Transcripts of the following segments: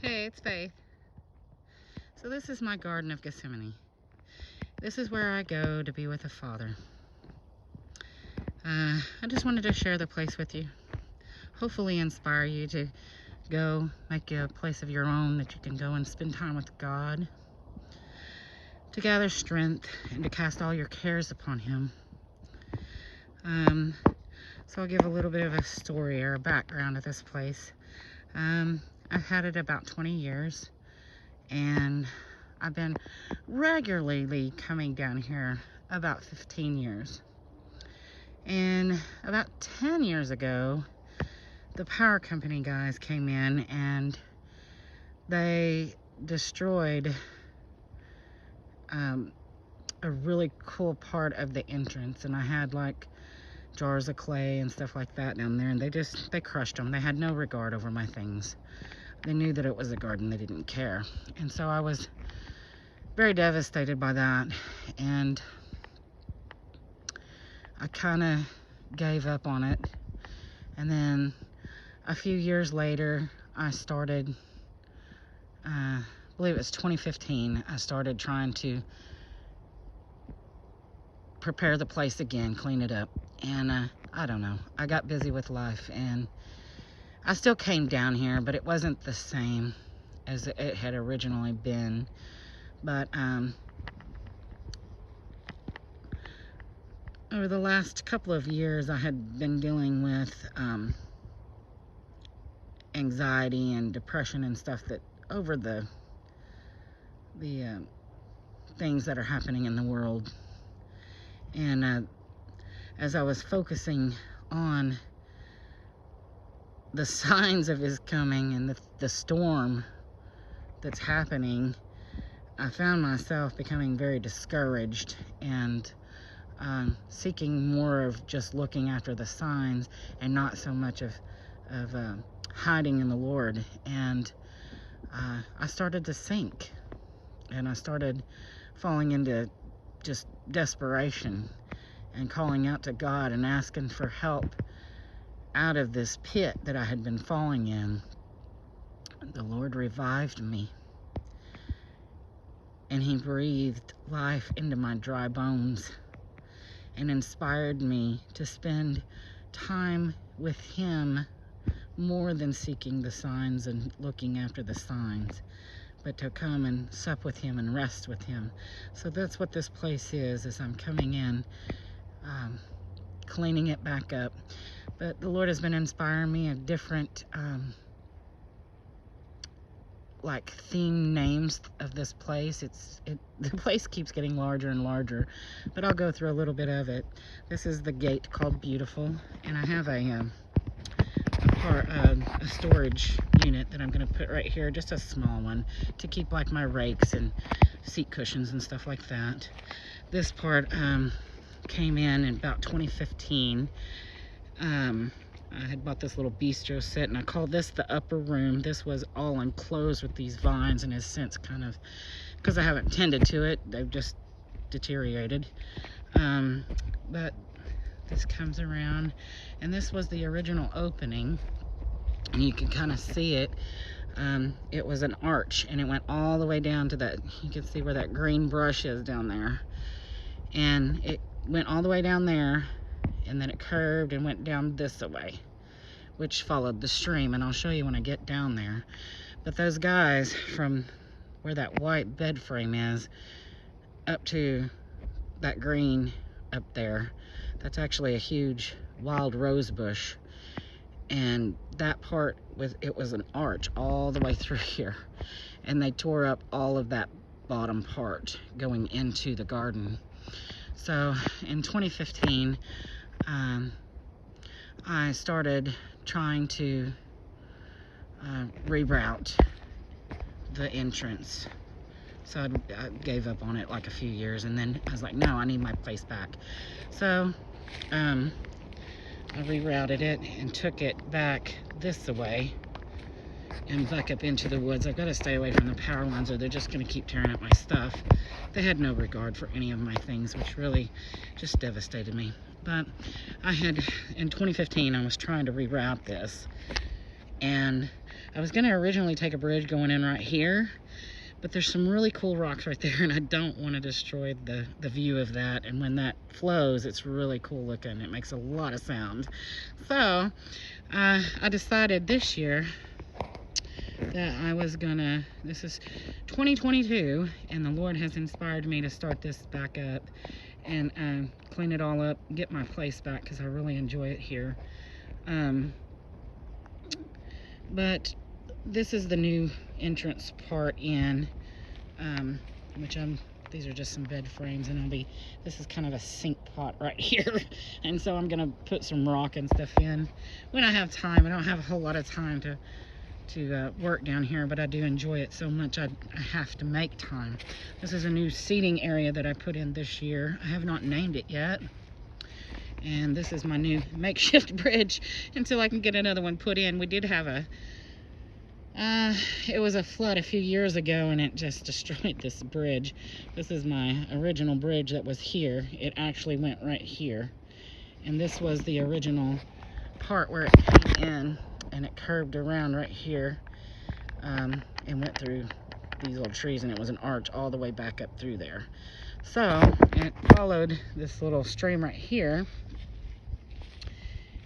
Hey, it's Faith. So this is my Garden of Gethsemane. This is where I go to be with the Father. I just wanted to share the place with you. Hopefully inspire you to go make a place of your own that you can go and spend time with God, to gather strength and to cast all your cares upon Him. So I'll give a little bit of a story or a background of this place. I've had it about 20 years, and I've been regularly coming down here about 15 years. And about 10 years ago, the power company guys came in and they destroyed a really cool part of the entrance, and I had like jars of clay and stuff like that down there, and they crushed them. They had no regard over my things. They knew that it was a garden. They didn't care. And so I was very devastated by that, and I kind of gave up on it. And then a few years later, I started, I believe it was 2015, I started trying to prepare the place again, clean it up. And I don't know, I got busy with life, and I still came down here, but it wasn't the same as it had originally been. But over the last couple of years, I had been dealing with anxiety and depression and stuff that over the things that are happening in the world. And as I was focusing on the signs of His coming and the storm that's happening, I found myself becoming very discouraged and seeking more of just looking after the signs and not so much of hiding in the Lord. And I started to sink, and I started falling into just desperation and calling out to God and asking for help out of this pit that I had been falling in. The Lord revived me, and He breathed life into my dry bones and inspired me to spend time with Him more than seeking the signs and looking after the signs, but to come and sup with Him and rest with Him. So that's what this place is I'm coming in, cleaning it back up. But the Lord has been inspiring me of different like theme names of this place. The place keeps getting larger and larger, but I'll go through a little bit of it. This is the gate called Beautiful, and I have a storage unit that I'm going to put right here, just a small one, to keep like my rakes and seat cushions and stuff like that. This part came in about 2015. I had bought this little bistro set, and I called this the upper room. This was all enclosed with these vines, and has since kind of, because I haven't tended to it, they've just deteriorated. But this comes around, and this was the original opening, and you can kind of see it. It was an arch, and it went all the way down to that. You can see where that green brush is down there, and it went all the way down there, and then it curved and went down this way, which followed the stream, and I'll show you when I get down there. But those guys, from where that white bed frame is up to that green up there, that's actually a huge wild rose bush, and that part was an arch all the way through here, and they tore up all of that bottom part going into the garden. So in 2015, I started trying to reroute the entrance. So I gave up on it like a few years, and then I was like, no, I need my place back. So I rerouted it and took it back this way and back up into the woods. I've got to stay away from the power lines, or they're just going to keep tearing up my stuff. They had no regard for any of my things, which really just devastated me. But in 2015, I was trying to reroute this, and I was going to originally take a bridge going in right here, but there's some really cool rocks right there, and I don't want to destroy the view of that. And when that flows, it's really cool looking. It makes a lot of sound. So I decided this year that I was gonna, this is 2022, and the Lord has inspired me to start this back up and clean it all up, get my place back, because I really enjoy it here. But this is the new entrance part in, which these are just some bed frames, and this is kind of a sink pot right here. And so I'm gonna put some rock and stuff in when I have time. I don't have a whole lot of time to work down here, but I do enjoy it so much I have to make time. This is a new seating area that I put in this year. I have not named it yet. And this is my new makeshift bridge until I can get another one put in. We did have it was a flood a few years ago, and it just destroyed this bridge. This is my original bridge that was here. It actually went right here. And this was the original part where it came in, and it curved around right here and went through these little trees, and it was an arch all the way back up through there. So it followed this little stream right here,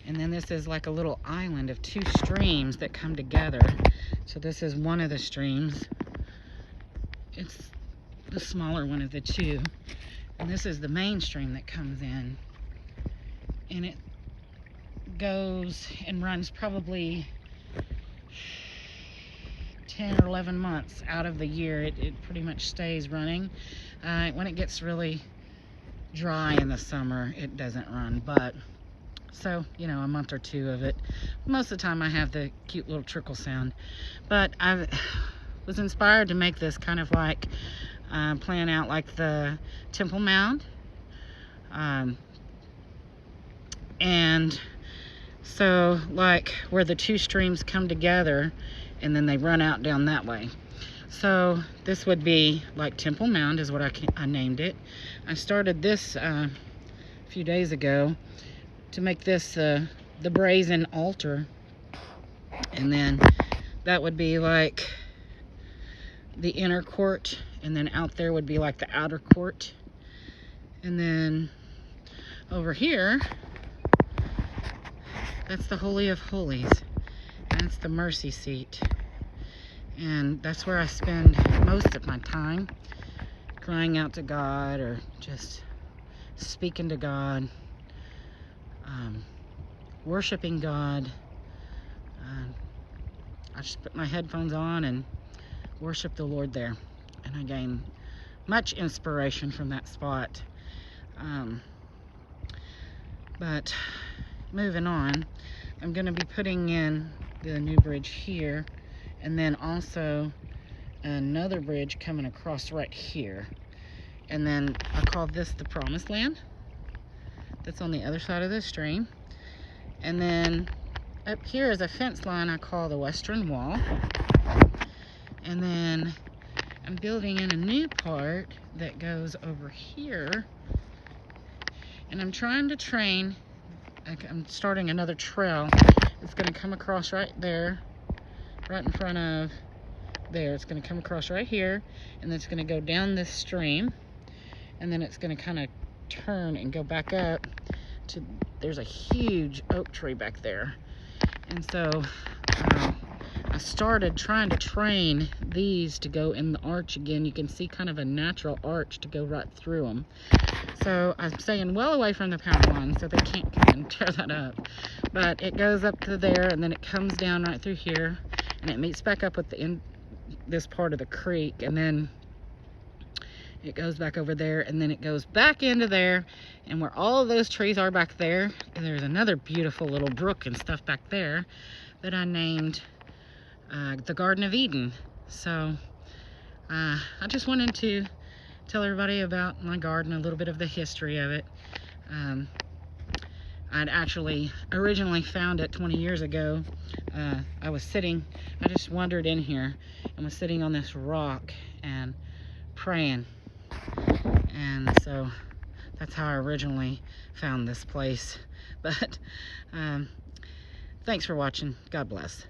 and then this is like a little island of two streams that come together. So this is one of the streams. It's the smaller one of the two, and this is the main stream that comes in, and it goes and runs probably 10 or 11 months out of the year. It pretty much stays running. When it gets really dry in the summer, it doesn't run, but so, you know, a month or two of it. Most of the time I have the cute little trickle sound. But I was inspired to make this kind of like plan out like the Temple Mound. And so like where the two streams come together and then they run out down that way. So this would be like Temple Mound is what I named it. I started this a few days ago to make this the brazen altar, and then that would be like the inner court, and then out there would be like the outer court, and then over here that's the Holy of Holies. That's the mercy seat. And that's where I spend most of my time, crying out to God or just speaking to God, worshiping God. I just put my headphones on and worship the Lord there. And I gain much inspiration from that spot. But moving on, I'm going to be putting in the new bridge here, and then also another bridge coming across right here. And then I call this the Promised Land. That's on the other side of the stream. And then up here is a fence line I call the Western Wall. And then I'm building in a new part that goes over here. And I'm trying to train, I'm starting another trail. It's going to come across right there, right in front of there. It's going to come across right here, and then it's going to go down this stream, and then it's going to kind of turn and go back up to, there's a huge oak tree back there. And so I started trying to train these to go in the arch again. You can see kind of a natural arch to go right through them. So I'm staying well away from the power line so they can't come and tear that up. But it goes up to there, and then it comes down right through here, and it meets back up with this part of the creek, and then it goes back over there, and then it goes back into there, and where all of those trees are back there, and there's another beautiful little brook and stuff back there that I named the Garden of Eden. So I just wanted to tell everybody about my garden, a little bit of the history of it. I'd actually originally found it 20 years ago. I just wandered in here and was sitting on this rock and praying. And so that's how I originally found this place. But thanks for watching. God bless.